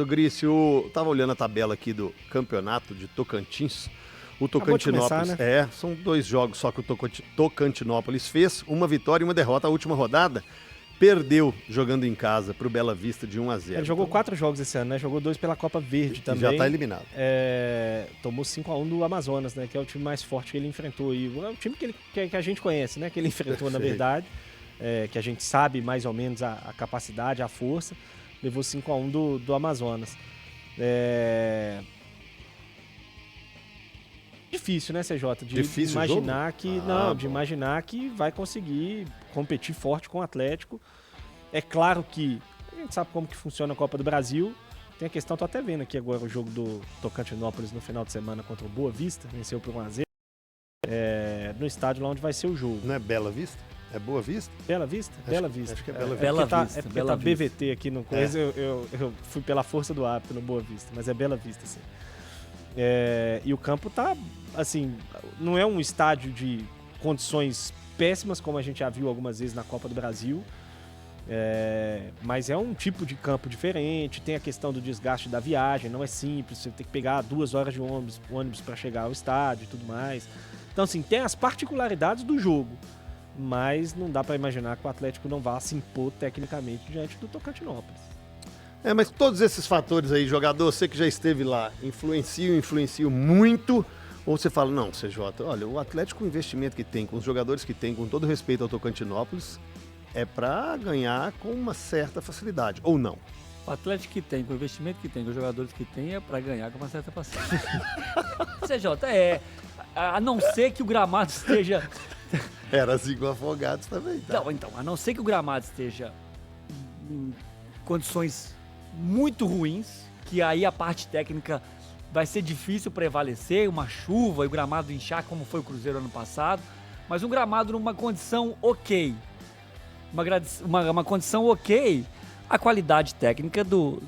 Grício, tava olhando a tabela aqui do campeonato de Tocantins. O Tocantinópolis, começar, né? são 2 jogos só que o Tocantinópolis fez, uma vitória e uma derrota. A última rodada perdeu jogando em casa pro Bela Vista de 1-0. Ele jogou 4 jogos esse ano, né? Jogou 2 pela Copa Verde também. Já tá eliminado. Tomou 5-1 do Amazonas, né? Que é o time mais forte que ele enfrentou. E é o time que a gente conhece, né? Que ele enfrentou, na verdade. Que a gente sabe mais ou menos a capacidade, a força. Levou 5-1 do Amazonas. Difícil, né, CJ? Difícil imaginar jogo? que Bom. imaginar que vai conseguir competir forte com o Atlético. É claro que a gente sabe como que funciona a Copa do Brasil. Tem a questão, tô até vendo aqui agora o jogo do Tocantinópolis no final de semana contra o Boa Vista, venceu por 1-0. No estádio lá onde vai ser o jogo. Não é Bela Vista? É Boa Vista? Bela Vista? Bela Vista. Acho que é Bela Vista. Bela porque Vista, tá Bela Vista. BVT aqui no coisa, eu fui pela força do hábito no Boa Vista, mas é Bela Vista, sim. E o campo tá, assim, não é um estádio de condições péssimas, como a gente já viu algumas vezes na Copa do Brasil, mas é um tipo de campo diferente, tem a questão do desgaste da viagem, não é simples, você tem que pegar 2 horas de ônibus para chegar ao estádio e tudo mais. Então, assim, tem as particularidades do jogo, mas não dá para imaginar que o Atlético não vá se impor tecnicamente diante do Tocantinópolis. Mas todos esses fatores aí, jogador, você que já esteve lá, influenciam muito? Ou você fala, não, CJ, olha, o Atlético, o investimento que tem, com os jogadores que tem, com todo respeito ao Tocantinópolis, é para ganhar com uma certa facilidade, ou não? O Atlético que tem, com o investimento que tem, com os jogadores que tem, é para ganhar com uma certa paciência. CJ, a não ser que o gramado esteja... Era assim com Afogados também, tá? Não, então, a não ser que o gramado esteja em condições muito ruins, que aí a parte técnica vai ser difícil prevalecer, uma chuva e o gramado inchar, como foi o Cruzeiro ano passado, mas um gramado numa condição ok, uma condição ok, a qualidade técnica do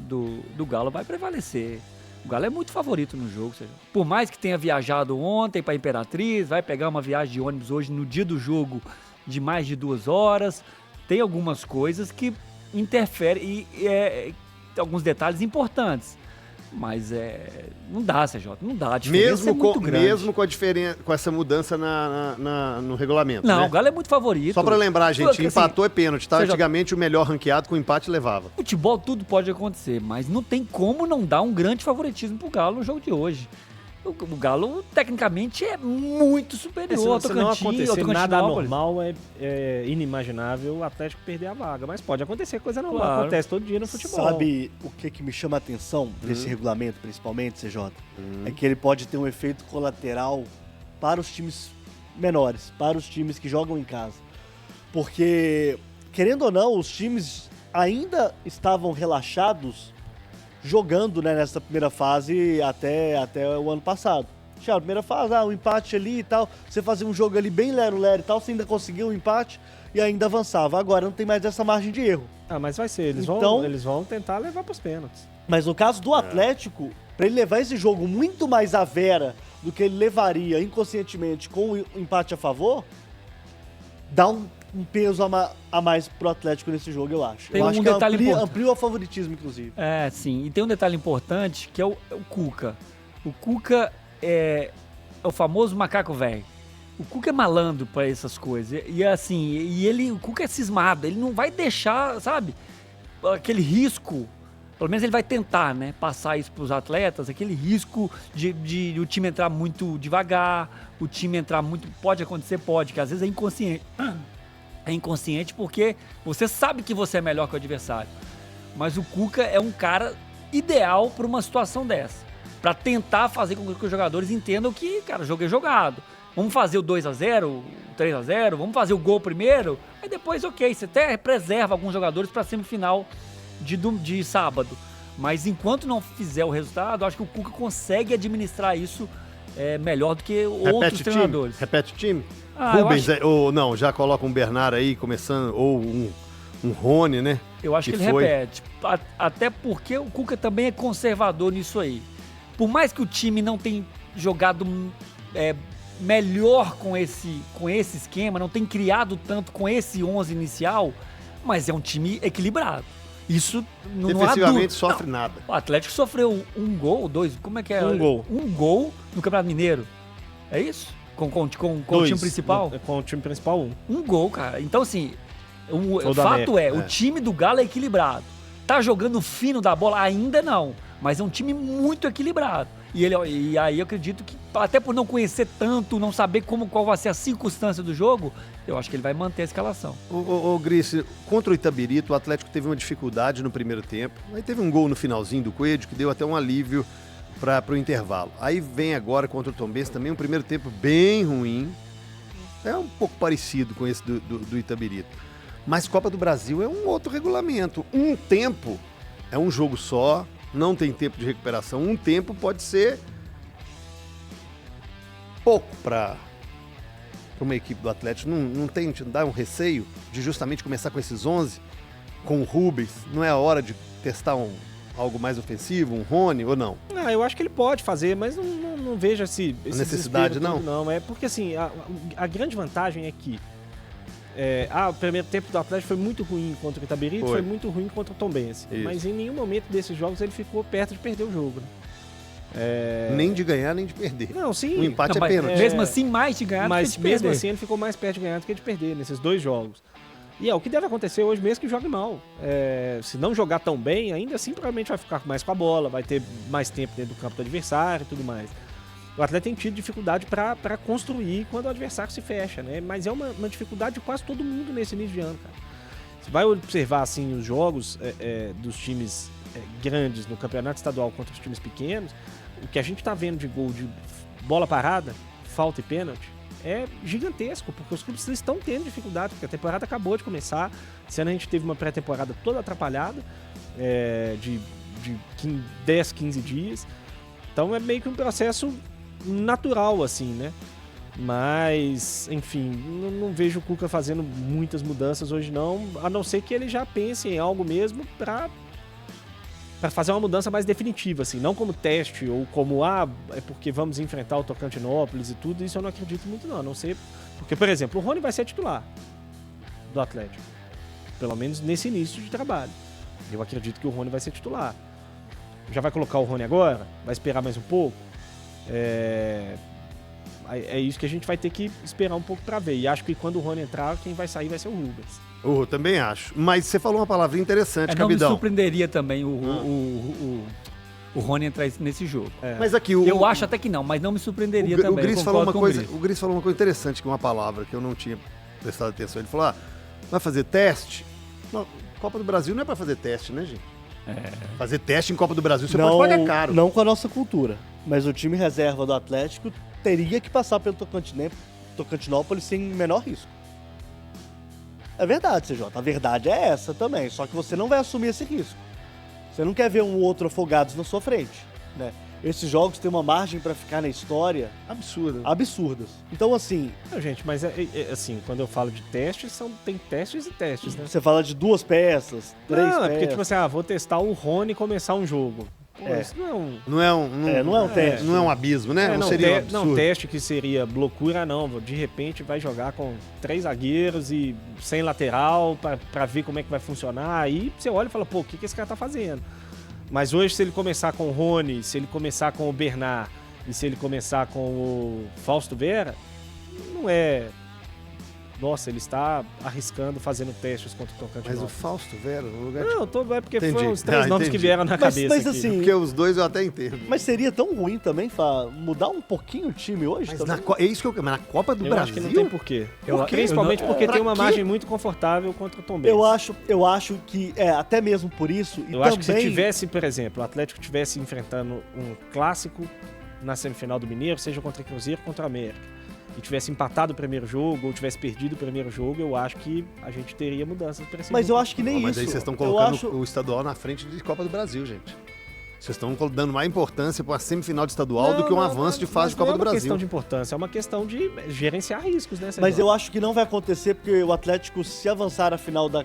Galo vai prevalecer. O Galo é muito favorito no jogo, seja, por mais que tenha viajado ontem para Imperatriz, vai pegar uma viagem de ônibus hoje no dia do jogo de mais de 2 horas, tem algumas coisas que interferem e alguns detalhes importantes, mas não dá, CJ, não dá, a diferença é muito grande. Mesmo com essa mudança no regulamento, não, né? O Galo é muito favorito. Só pra lembrar, gente, Porque, empatou é pênalti, tá? CJ, Antigamente o melhor ranqueado com empate levava. Futebol tudo pode acontecer, mas não tem como não dar um grande favoritismo pro Galo no jogo de hoje. O Galo, tecnicamente, é muito superior ao Se não Tocantins, ao acontecer nada Tocantinópolis. anormal, é inimaginável o Atlético perder a vaga. Mas pode acontecer coisa normal, Claro. acontece todo dia no futebol. Sabe o que me chama a atenção desse regulamento, principalmente, CJ? É que ele pode ter um efeito colateral para os times menores, para os times que jogam em casa. Porque, querendo ou não, os times ainda estavam relaxados jogando, né, nessa primeira fase até o ano passado. Já a primeira fase, um empate ali e tal, você fazia um jogo ali bem lero-lero e tal, você ainda conseguia um empate e ainda avançava. Agora não tem mais essa margem de erro. Mas vai ser, eles vão tentar levar pros pênaltis. Mas no caso do Atlético, para ele levar esse jogo muito mais à vera do que ele levaria inconscientemente com o empate a favor, dá um peso a mais pro Atlético nesse jogo, eu acho. Tem eu um acho que detalhe importante. amplia o favoritismo, inclusive. Sim. E tem um detalhe importante, que é o Cuca. O Cuca é o famoso macaco velho. O Cuca é malandro pra essas coisas. O Cuca é cismado. Ele não vai deixar, sabe, aquele risco. Pelo menos ele vai tentar, né, passar isso pros atletas, aquele risco de o time entrar muito devagar, o time entrar muito... Pode acontecer, que às vezes é inconsciente. É inconsciente porque você sabe que você é melhor que o adversário. Mas o Cuca é um cara ideal para uma situação dessa. Para tentar fazer com que os jogadores entendam que, cara, o jogo é jogado. Vamos fazer o 2-0, o 3-0, vamos fazer o gol primeiro. Aí depois, ok, você até preserva alguns jogadores para a semifinal de sábado. Mas enquanto não fizer o resultado, acho que o Cuca consegue administrar isso melhor do que outros treinadores. Repete o time? Rubens, ou não, já coloca um Bernard aí começando, ou um Rony, né? Eu acho que ele repete. Até porque o Cuca também é conservador nisso aí. Por mais que o time não tenha jogado melhor com esse esquema, não tenha criado tanto com esse 11 inicial, mas é um time equilibrado. Isso não há dúvida. Defensivamente sofre nada. O Atlético sofreu 1 gol, 2, como é que é? Um gol. 1 gol no Campeonato Mineiro. É isso? Com o time principal? Com o time principal, 1. 1 gol, cara. Então, assim, o Foi o da fato América. o time do Galo é equilibrado. Tá jogando fino da bola? Ainda não. Mas é um time muito equilibrado. E aí eu acredito que, até por não conhecer tanto, não saber qual vai ser a circunstância do jogo, eu acho que ele vai manter a escalação. Ô Gris, contra o Itabirito, o Atlético teve uma dificuldade no primeiro tempo. Aí teve um gol no finalzinho do Coelho, que deu até um alívio para o intervalo. Aí vem agora contra o Tombense também um primeiro tempo bem ruim. É um pouco parecido com esse do Itabirito. Mas Copa do Brasil é um outro regulamento. Um tempo é um jogo só, não tem tempo de recuperação. Um tempo pode ser pouco para uma equipe do Atlético. Não dá um receio de justamente começar com esses 11, com o Rubens? Não é a hora de testar algo mais ofensivo, um Rony ou não? Eu acho que ele pode fazer, mas não vejo esse necessidade, desespero não? todo, não. É porque, assim, a grande vantagem é que o primeiro tempo do Atlético foi muito ruim contra o Itabirito, foi muito ruim contra o Tombense. Isso. Mas em nenhum momento desses jogos ele ficou perto de perder o jogo. Né? Nem de ganhar, nem de perder. Não, sim. O empate Não, é mas pênalti. mesmo assim, mais de ganhar Mas do que de mesmo perder. assim ele ficou mais perto de ganhar do que de perder nesses 2 jogos. E é o que deve acontecer hoje mesmo, que jogue mal. Se não jogar tão bem, ainda assim provavelmente vai ficar mais com a bola, vai ter mais tempo dentro do campo do adversário e tudo mais. O Atlético tem tido dificuldade para construir quando o adversário se fecha, né? Mas é uma dificuldade de quase todo mundo nesse início de ano, cara. Você vai observar assim os jogos dos times grandes no campeonato estadual contra os times pequenos, o que a gente tá vendo de gol de bola parada, falta e pênalti, é gigantesco, porque os clubes estão tendo dificuldade, porque a temporada acabou de começar. Esse ano a gente teve uma pré-temporada toda atrapalhada, de 10, 15 dias. Então é meio que um processo natural, assim, né? Mas, enfim, não vejo o Cuca fazendo muitas mudanças hoje não, a não ser que ele já pense em algo mesmo para fazer uma mudança mais definitiva, assim, não como teste ou como, é porque vamos enfrentar o Tocantinópolis e tudo, isso eu não acredito muito não, a não ser, porque, por exemplo, o Rony vai ser titular do Atlético, pelo menos nesse início de trabalho. Eu acredito que o Rony vai ser titular. Já vai colocar o Rony agora? Vai esperar mais um pouco? É isso que a gente vai ter que esperar um pouco para ver. E acho que quando o Rony entrar, quem vai sair vai ser o Rubens. Eu também acho. Mas você falou uma palavra interessante, Não me Cabidão. surpreenderia também o Rony entrar nesse jogo. Mas aqui Eu acho até que não, mas não me surpreenderia também. O Gris eu falou uma concordo com o coisa, Gris. o Gris falou uma coisa interessante, que uma palavra que eu não tinha prestado atenção. Ele falou: vai fazer teste? Não, Copa do Brasil não é para fazer teste, né, gente? Fazer teste em Copa do Brasil, você pode pagar caro. Não com a nossa cultura. Mas o time reserva do Atlético teria que passar pelo Tocantinópolis sem menor risco. É verdade, CJ. A verdade é essa também. Só que você não vai assumir esse risco. Você não quer ver um outro Afogados na sua frente, né? Esses jogos têm uma margem para ficar na história absurdas. Então, assim... Não, gente, mas assim, quando eu falo de testes, tem testes e testes, né? Você fala de 2 peças, 3 peças... Não, é porque, tipo assim, vou testar o Rony e começar um jogo. Pô, isso não é um... Não é um teste. Não é um abismo, né? Não seria um absurdo. Não, teste que seria loucura, não. De repente vai jogar com 3 zagueiros e sem lateral pra ver como é que vai funcionar. Aí você olha e fala, pô, o que esse cara tá fazendo? Mas hoje, se ele começar com o Rony, se ele começar com o Bernard e se ele começar com o Fausto Vera, não é... Nossa, ele está arriscando, fazendo testes contra o Tocantinópolis. Mas o Fausto Vera, no lugar de... Não, é porque Entendi. foram os 3 nomes entendi. que vieram na cabeça Mas aqui. assim, Porque os dois eu até entendo. Mas seria tão ruim também, mudar um pouquinho o time hoje Mas também? é isso que mas na Copa do Eu Brasil... acho que não tem porquê. Por quê? Principalmente porque Pra tem uma quê? margem muito confortável contra o Tombense. Eu acho que, até mesmo por isso... Eu acho que se tivesse, por exemplo, o Atlético estivesse enfrentando um clássico na semifinal do Mineiro, seja contra o Cruzeiro ou contra o América, e tivesse empatado o primeiro jogo ou tivesse perdido o primeiro jogo, eu acho que a gente teria mudanças para esse Mas jogo. eu acho que nem Mas isso. aí vocês estão Eu colocando acho- o estadual na frente de Copa do Brasil, gente. Vocês estão dando mais importância para uma semifinal de estadual do que um avanço de fase de Copa do Não é uma Brasil. questão de importância, é uma questão de gerenciar riscos, né? Mas eu acho que não vai acontecer, porque o Atlético, se avançar a final do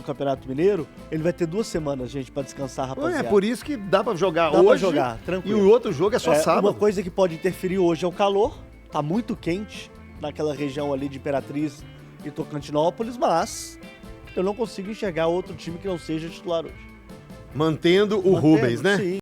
Campeonato Mineiro, ele vai ter 2 semanas, gente, pra descansar, É rapaziada. por isso que dá para jogar Dá hoje. pra jogar, E tranquilo. o outro jogo é só sábado. Uma coisa que pode interferir hoje é o calor. Tá muito quente naquela região ali de Imperatriz e Tocantinópolis, mas eu não consigo enxergar outro time que não seja titular hoje. Mantendo o Mantendo, Rubens, né? Sim.